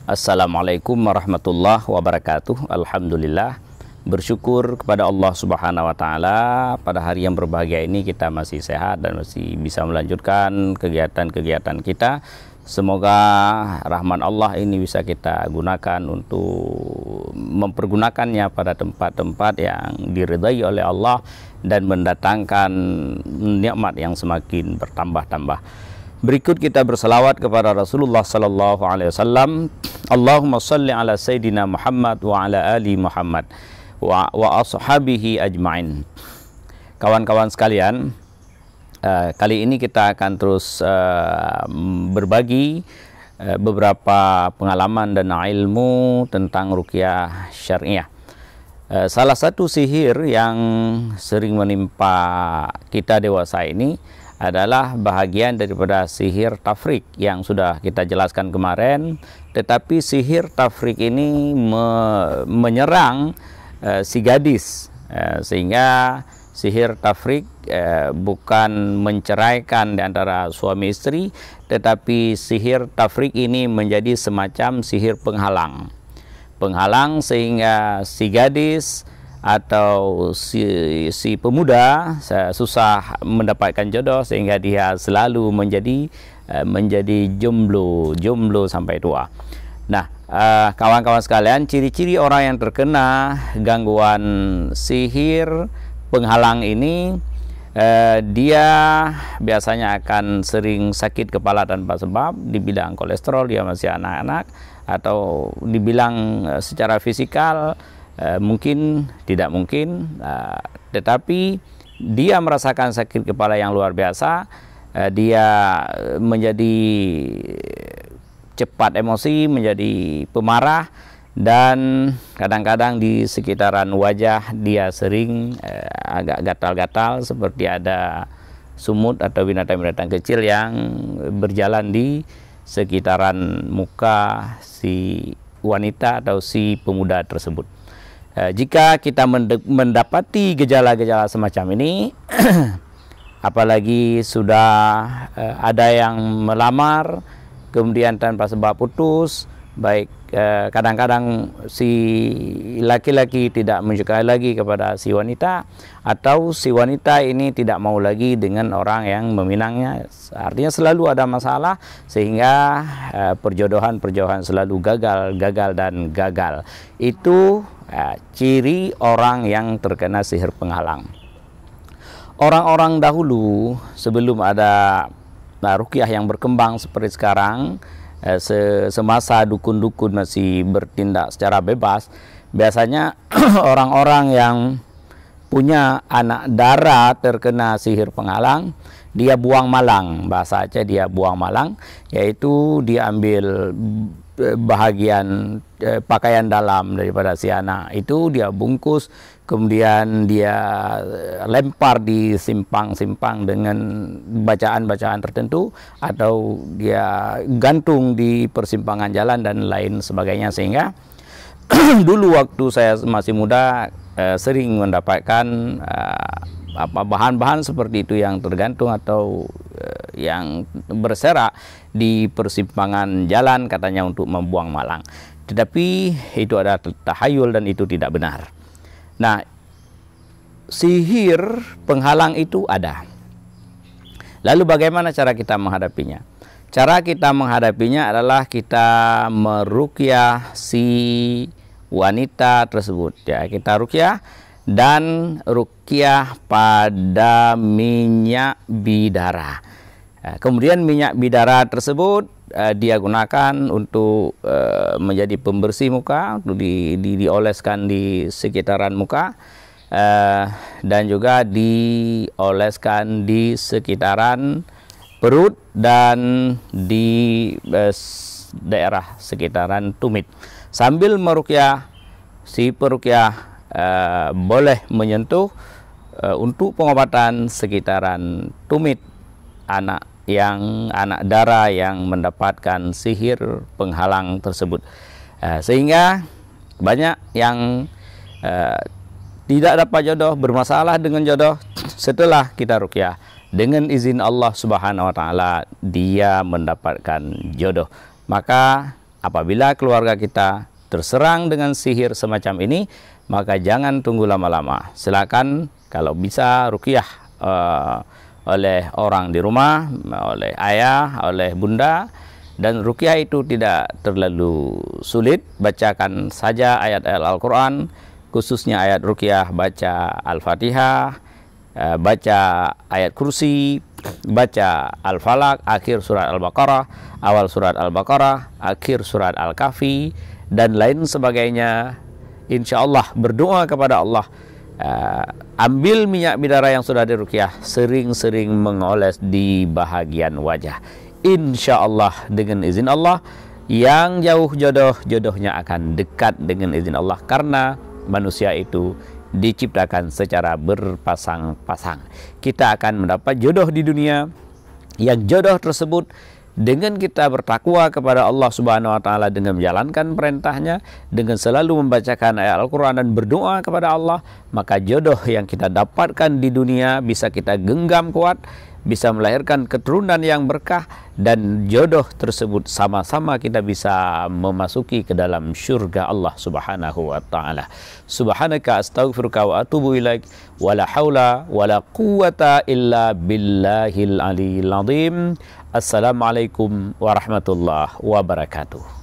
Assalamualaikum warahmatullahi wabarakatuh. Alhamdulillah, bersyukur kepada Allah Subhanahu wa taala, pada hari yang berbahagia ini kita masih sehat dan masih bisa melanjutkan kegiatan-kegiatan kita. Semoga rahman Allah ini bisa kita gunakan untuk mempergunakannya pada tempat-tempat yang diridai oleh Allah dan mendatangkan nikmat yang semakin bertambah-tambah. Berikut kita berselawat kepada Rasulullah sallallahu alaihi wasallam. Allahumma salli ala Sayyidina Muhammad wa ala ali Muhammad wa ashabihi ajma'in. Kawan-kawan sekalian, kali ini kita akan terus berbagi beberapa pengalaman dan ilmu tentang ruqyah syariah. Salah satu sihir yang sering menimpa kita dewasa ini adalah bahagian daripada sihir tafrik yang sudah kita jelaskan kemarin. Tetapi sihir tafrik ini menyerang si gadis, sehingga sihir tafrik bukan menceraikan di antara suami istri, tetapi sihir tafrik ini menjadi semacam sihir penghalang. Penghalang sehingga si gadis atau si pemuda susah mendapatkan jodoh, sehingga dia selalu menjadi jomblo sampai tua. Nah, kawan-kawan sekalian, ciri-ciri orang yang terkena gangguan sihir penghalang ini, dia biasanya akan sering sakit kepala tanpa sebab, dibilang kolesterol, dia masih anak-anak, atau dibilang secara fisikal mungkin tidak mungkin, tetapi dia merasakan sakit kepala yang luar biasa. Dia menjadi cepat emosi, menjadi pemarah, dan kadang-kadang di sekitaran wajah dia sering agak gatal-gatal, seperti ada sumut atau binatang-binatang kecil yang berjalan di sekitaran muka si wanita atau si pemuda tersebut. Jika kita mendapati gejala-gejala semacam ini, apalagi sudah ada yang melamar kemudian tanpa sebab putus, baik kadang-kadang si laki-laki tidak menyukai lagi kepada si wanita, atau si wanita ini tidak mau lagi dengan orang yang meminangnya, artinya selalu ada masalah, sehingga perjodohan selalu gagal dan gagal. Itu ciri orang yang terkena sihir penghalang. Orang-orang dahulu sebelum ada ruqyah yang berkembang seperti sekarang, semasa dukun-dukun masih bertindak secara bebas, biasanya orang-orang yang punya anak dara terkena sihir penghalang, dia buang malang, bahasa Aceh dia buang malang, yaitu dia ambil bahagian pakaian dalam daripada si anak itu, dia bungkus, kemudian dia lempar di simpang-simpang dengan bacaan-bacaan tertentu, atau dia gantung di persimpangan jalan dan lain sebagainya. Sehingga dulu waktu saya masih muda sering mendapatkan bahan-bahan seperti itu yang tergantung atau yang berserak di persimpangan jalan, katanya untuk membuang malang. Tetapi itu adalah tahayul dan itu tidak benar. Nah, sihir penghalang itu ada. Lalu bagaimana cara kita menghadapinya? Cara kita menghadapinya adalah kita meruqyah si wanita tersebut. Ya, kita ruqyah dan ruqyah pada minyak bidara. Kemudian minyak bidara tersebut dia gunakan untuk menjadi pembersih muka, untuk dioleskan di sekitaran muka, dan juga dioleskan di sekitaran perut dan di daerah sekitaran tumit. Sambil meruqyah, si peruqyah boleh menyentuh untuk pengobatan sekitaran tumit anak dara yang mendapatkan sihir penghalang tersebut. Sehingga banyak yang tidak dapat jodoh, bermasalah dengan jodoh, setelah kita ruqyah dengan izin Allah Subhanahu wa taala dia mendapatkan jodoh. Maka apabila keluarga kita terserang dengan sihir semacam ini, maka jangan tunggu lama-lama. Silakan kalau bisa ruqyah oleh orang di rumah, oleh ayah, oleh bunda. Dan ruqyah itu tidak terlalu sulit, bacakan saja ayat-ayat Al-Quran, khususnya ayat ruqyah, baca Al-Fatihah, baca ayat kursi, baca Al-Falaq, akhir surat Al-Baqarah, awal surat Al-Baqarah, akhir surat Al-Kahfi, dan lain sebagainya. Insya Allah berdoa kepada Allah. Ambil minyak bidara yang sudah diruqyah, sering-sering mengoles di bahagian wajah. Insya Allah dengan izin Allah, yang jauh jodohnya akan dekat dengan izin Allah, karena manusia itu diciptakan secara berpasang-pasang. Kita akan mendapat jodoh di dunia, yang jodoh tersebut dengan kita bertakwa kepada Allah Subhanahu wa taala, dengan menjalankan perintahnya, dengan selalu membacakan ayat Al-Qur'an dan berdoa kepada Allah, maka jodoh yang kita dapatkan di dunia bisa kita genggam kuat, bisa melahirkan keturunan yang berkah, dan jodoh tersebut sama-sama kita bisa memasuki ke dalam syurga Allah Subhanahu wa taala. Subhanaka astaghfiruka wa atubu ilaik, wala haula wala quwata illa billahil aliyil azim. Assalamualaikum warahmatullahi wabarakatuh.